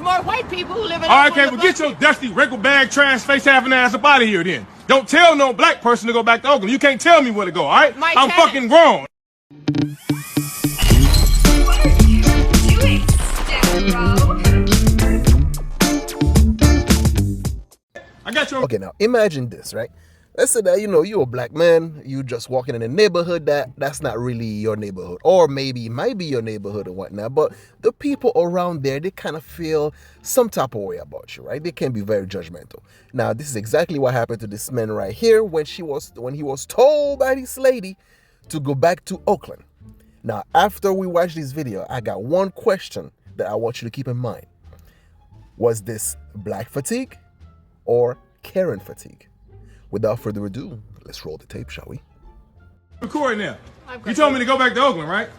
more white people who live in All right, Oakland. okay, well, get your dusty, wrinkled bag, trash face having ass up out of here then. Don't tell no black person to go back to Oakland. You can't tell me where to go, all right? I'm fucking grown. What are you doing, Stepbro? I got your... Okay, now imagine this, right? Let's say that, you're a black man, you just walking in a neighborhood that's not really your neighborhood. Or maybe it might be your neighborhood and whatnot, but the people around there, they kind of feel some type of way about you, right? They can be very judgmental. Now, this is exactly what happened to this man right here when he was told by this lady to go back to Oakland. Now, after we watch this video, I got one question that I want you to keep in mind. Was this black fatigue or Karen fatigue? Without further ado, let's roll the tape, shall we? Recording now. You told me to go back to Oakland, right?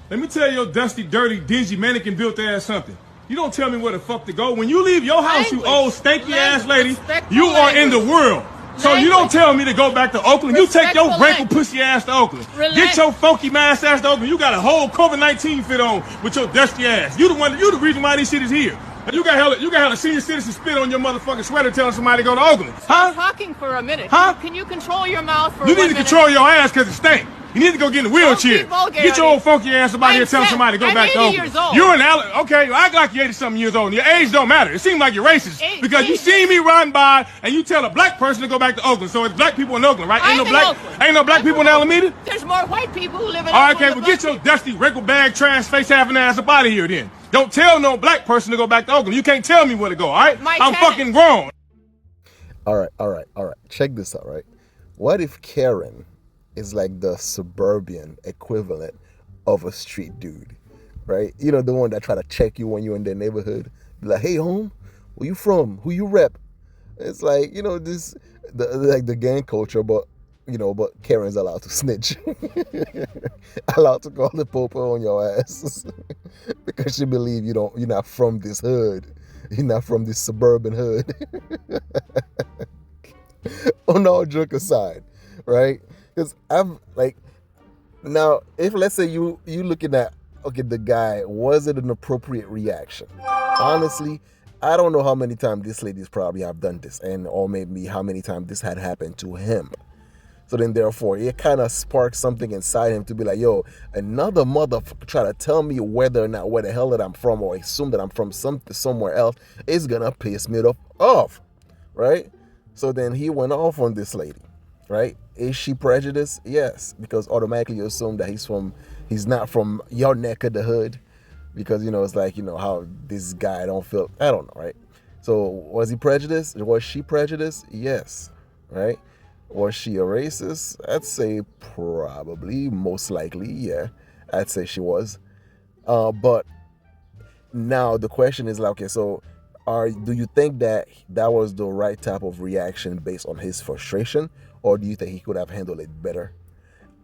Let me tell your dusty, dirty, dingy, mannequin-built ass something. You don't tell me where the fuck to go. When you leave your house, you old, stanky-ass lady, you are in the world. So you don't tell me to go back to Oakland. You take your wrinkled pussy ass to Oakland. Get your funky ass to Oakland. You got a whole COVID-19 fit on with your dusty ass. You the reason why this shit is here. You got hella senior citizen spit on your motherfucking sweater telling somebody to go to Oakland. Huh? I'm talking for a minute. Huh? Can you control your mouth for You 1 need to minute? control your ass because it stink. You need to go get in the wheelchair. Don't be vulgar, Get your Eddie. old funky ass about here telling somebody to go I'm back to 80 Oakland. years old. You're an okay, well, act like you're 80-something years old. Your age don't matter. It seems like you're racist because you see me riding by and you tell a black person to go back to Oakland. So it's black people in Oakland, right? Ain't no black people in Alameda? There's more white people who live in All right, Oakland. okay, well, get your dusty, wrinkled bag, trash face having ass up out of here then. Don't tell no black person to go back to Oakland. You can't tell me where to go, all right? I'm fucking grown. All right. Check this out, right? What if Karen is like the suburban equivalent of a street dude, right? You know, the one that try to check you when you're in their neighborhood. Be like, hey, home, where you from? Who you rep? It's like, the gang culture, but Karen's allowed to snitch. Allowed to call the popo on your ass because she believe you're not from this hood. You're not from this suburban hood. On all joke aside, right? Because I'm like, now, if let's say you looking at, okay, the guy, was it an appropriate reaction? Honestly, I don't know how many times this lady's probably have done this, or maybe how many times this had happened to him. So then, therefore, it kind of sparks something inside him to be like, yo, another motherfucker try to tell me whether or not where the hell that I'm from, or assume that I'm from somewhere else, is gonna piss me off, right? So then he went off on this lady, right? Is she prejudiced? Yes, because automatically you assume that he's not from your neck of the hood, because it's like how this guy don't feel. I don't know, right? So was he prejudiced? Was she prejudiced? Yes, right? Was she a racist? I'd say probably, most likely, yeah. I'd say she was. But now the question is like, okay, so do you think that was the right type of reaction based on his frustration, or do you think he could have handled it better?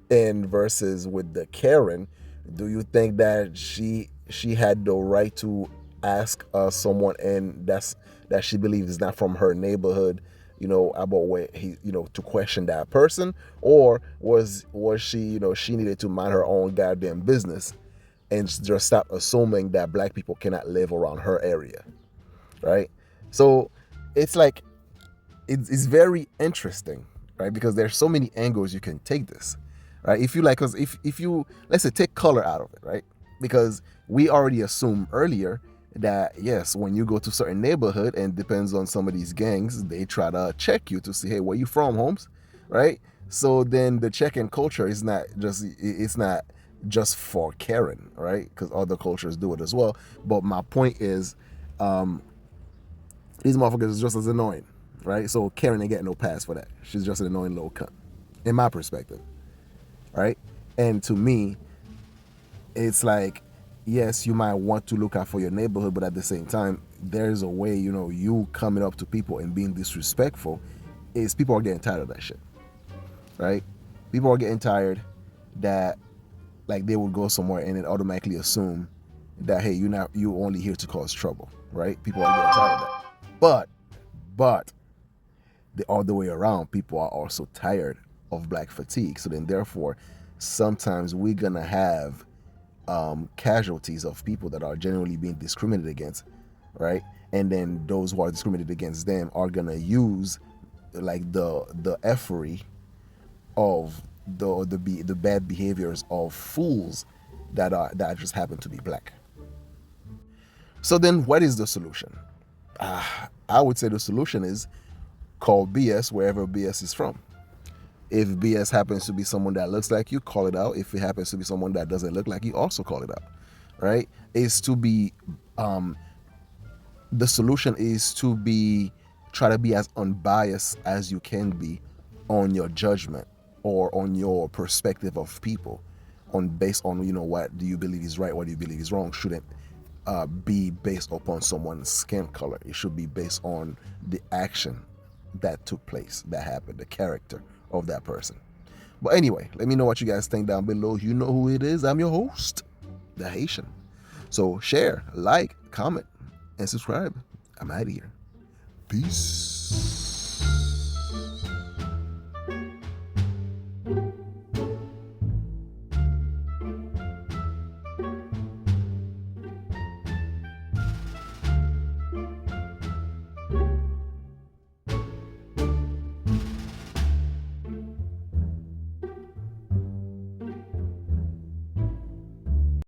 And versus with the Karen, do you think that she had the right to ask someone and that she believes is not from her neighborhood, about where he, to question that person? Or was she, she needed to mind her own goddamn business and just stop assuming that black people cannot live around her area, right? So it's like, it's very interesting, right? Because there's so many angles you can take this, right? If you like, because if you, let's say, take color out of it, right? Because we already assumed earlier that, yes, when you go to certain neighborhood, and depends on some of these gangs, they try to check you to see, hey, where you from, Holmes, right? So then the check-in culture is not just for Karen, right? Because other cultures do it as well. But my point is, these motherfuckers is just as annoying, right? So Karen ain't getting no pass for that. She's just an annoying little cunt, in my perspective, right? And to me, it's like, yes, you might want to look out for your neighborhood, but at the same time, there's a way, you coming up to people and being disrespectful, is people are getting tired of that shit, right? People are getting tired that, like, they would go somewhere and then automatically assume that, hey, you only here to cause trouble, right? People are getting tired of that. But the other way around, people are also tired of black fatigue. So then, therefore, sometimes we're gonna have casualties of people that are generally being discriminated against, right? and then those who are discriminated against them are gonna use like the effery of the bad behaviors of fools that just happen to be black. So then what is the solution? I would say the solution is call BS wherever BS is from. If BS happens to be someone that looks like you, call it out. If it happens to be someone that doesn't look like you, also call it out, right? The solution is to try to be as unbiased as you can be on your judgment or on your perspective of people, based on, what do you believe is right, what do you believe is wrong, shouldn't be based upon someone's skin color. It should be based on the action that took place, that happened, the character of that person. But anyway, let me know what you guys think down below. You know who it is. I'm your host, The Haitian. So share, like, comment, and subscribe. I'm out of here. Peace.